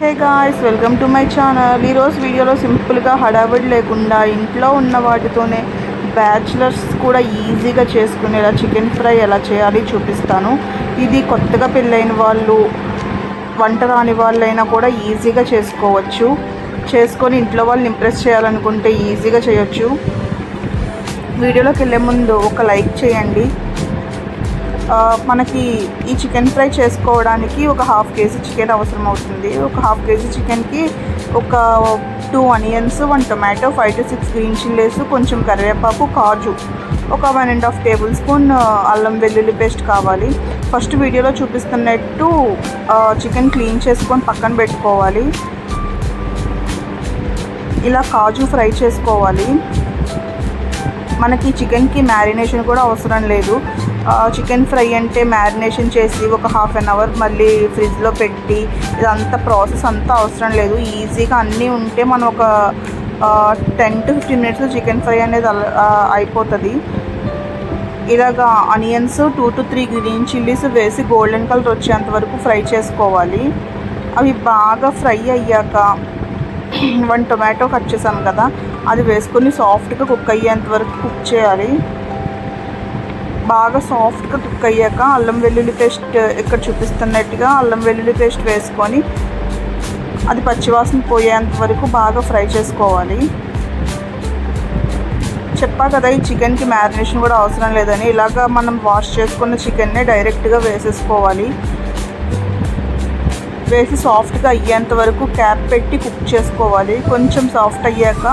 Hey guys, welcome to my channel. ఈరోజు వీడియోలో సింపుల్గా హడావిడి లేకుండా ఇంట్లో ఉన్న వాటితోనే బ్యాచిలర్స్ కూడా ఈజీగా చేసుకునేలా చికెన్ ఫ్రై ఎలా చేయాలి చూపిస్తాను. ఇది కొత్తగా పెళ్ళైన వాళ్ళు, వంట రాని వాళ్ళైనా కూడా ఈజీగా చేసుకోవచ్చు. చేసుకొని ఇంట్లో వాళ్ళని ఇంప్రెస్ చేయాలనుకుంటే ఈజీగా చేయొచ్చు. వీడియోలోకి వెళ్ళే ముందు ఒక లైక్ చేయండి. మనకి ఈ చికెన్ ఫ్రై చేసుకోవడానికి ఒక హాఫ్ కేజీ చికెన్ అవసరం అవుతుంది. ఒక హాఫ్ కేజీ చికెన్కి ఒక 2 onions, 1 tomato, 5 to 6 green chillies, కొంచెం కరివేపాకు, కాజు, ఒక 1.5 టేబుల్ స్పూన్ అల్లం వెల్లుల్లి పేస్ట్ కావాలి. ఫస్ట్ వీడియోలో చూపిస్తున్నట్టు చికెన్ క్లీన్ చేసుకొని పక్కన పెట్టుకోవాలి. ఇలా కాజు ఫ్రై చేసుకోవాలి. మనకి చికెన్కి మ్యారినేషన్ కూడా అవసరం లేదు. చికెన్ ఫ్రై అంటే మ్యారినేషన్ చేసి ఒక హాఫ్ అన్ అవర్ మళ్ళీ ఫ్రిడ్జ్లో పెట్టి ఇదంతా ప్రాసెస్ అంతా అవసరం లేదు. ఈజీగా అన్నీ ఉంటే మనం ఒక 10 to 15 మినిట్స్లో చికెన్ ఫ్రై అనేది అయిపోతుంది. ఇలాగా ఆనియన్స్ 2 to 3 గ్రీన్ చిల్లీస్ వేసి గోల్డెన్ కలర్ వచ్చేంత వరకు ఫ్రై చేసుకోవాలి. అవి బాగా ఫ్రై అయ్యాక 1 టొమాటో కట్ చేసాం కదా, అది వేసుకొని సాఫ్ట్గా కుక్ అయ్యేంత వరకు కుక్ చేయాలి. బాగా సాఫ్ట్గా కుక్ అయ్యాక అల్లం వెల్లుల్లి పేస్ట్ ఇక్కడ చూపిస్తున్నట్టుగా అల్లం వెల్లుల్లి పేస్ట్ వేసుకొని అది పచ్చివాసన పోయేంత వరకు బాగా ఫ్రై చేసుకోవాలి. చెప్పా కదా ఈ చికెన్కి మ్యారినేషన్ కూడా అవసరం లేదని. ఇలాగా మనం వాష్ చేసుకున్న చికెన్నే డైరెక్ట్గా వేసేసుకోవాలి. వేసి సాఫ్ట్గా అయ్యేంత వరకు క్యాప్ పెట్టి కుక్ చేసుకోవాలి. కొంచెం సాఫ్ట్ అయ్యాక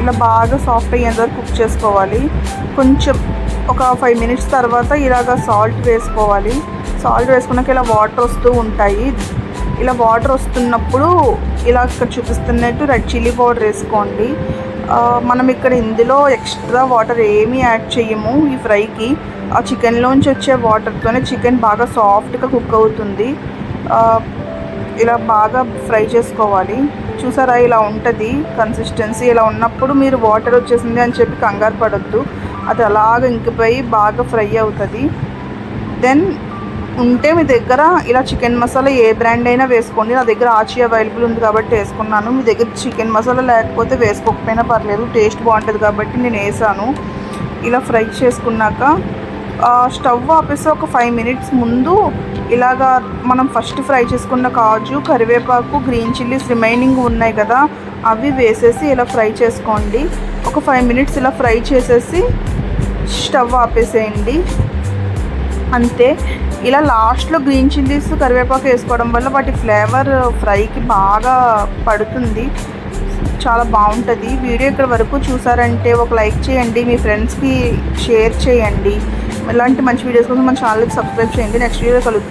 ఇలా బాగా సాఫ్ట్ అయ్యేంత వరకు కుక్ చేసుకోవాలి. కొంచెం ఒక 5 మినిట్స్ తర్వాత ఇలాగ సాల్ట్ వేసుకోవాలి. సాల్ట్ వేసుకున్నాక ఇలా వాటర్ వస్తూ ఉంటాయి. ఇలా వాటర్ వస్తున్నప్పుడు ఇలా ఇక్కడ చూపిస్తున్నట్టు రెడ్ చిల్లీ పౌడర్ వేసుకోండి. మనం ఇక్కడ ఇందులో ఎక్స్ట్రా వాటర్ ఏమీ యాడ్ చేయము. ఈ ఫ్రైకి ఆ చికెన్లోంచి వచ్చే వాటర్తోనే చికెన్ బాగా సాఫ్ట్గా కుక్ అవుతుంది. ఇలా బాగా ఫ్రై చేసుకోవాలి. చూసారా, ఇలా ఉంటుంది కన్సిస్టెన్సీ. ఇలా ఉన్నప్పుడు మీరు వాటర్ వచ్చేసింది అని చెప్పి కంగారు పడొద్దు. అది అలాగ ఇంకిపోయి బాగా ఫ్రై అవుతుంది. దెన్ ఉంటే మీ దగ్గర ఇలా చికెన్ మసాలా ఏ బ్రాండ్ అయినా వేసుకోండి. నా దగ్గర ఆచి అవైలబుల్ ఉంది కాబట్టి వేసుకున్నాను. మీ దగ్గర చికెన్ మసాలా లేకపోతే వేసుకోకపోయినా పర్లేదు, టేస్ట్ బాగుంటుంది కాబట్టి నేను వేసాను. ఇలా ఫ్రై చేసుకున్నాక స్టవ్ ఆపేసి ఒక 5 మినిట్స్ ముందు ఇలాగా మనం ఫస్ట్ ఫ్రై చేసుకున్న కాజు, కరివేపాకు, గ్రీన్ చిల్లీస్ రిమైనింగ్ ఉన్నాయి కదా, అవి వేసేసి ఇలా ఫ్రై చేసుకోండి. ఒక 5 మినిట్స్ ఇలా ఫ్రై చేసేసి స్టవ్ ఆపేసేయండి. అంతే. ఇలా లాస్ట్లో గ్రీన్ చిల్లీస్, కరివేపాకు వేసుకోవడం వల్ల వాటి ఫ్లేవర్ ఫ్రైకి బాగా పడుతుంది, చాలా బాగుంటుంది. వీడియో ఇక్కడ వరకు చూసారంటే ఒక లైక్ చేయండి, మీ ఫ్రెండ్స్కి షేర్ చేయండి. ఇలాంటి మంచి వీడియోస్ కోసం మన ఛానల్కి సబ్స్క్రైబ్ చేయండి. నెక్స్ట్ వీడియో కలుద్దాం.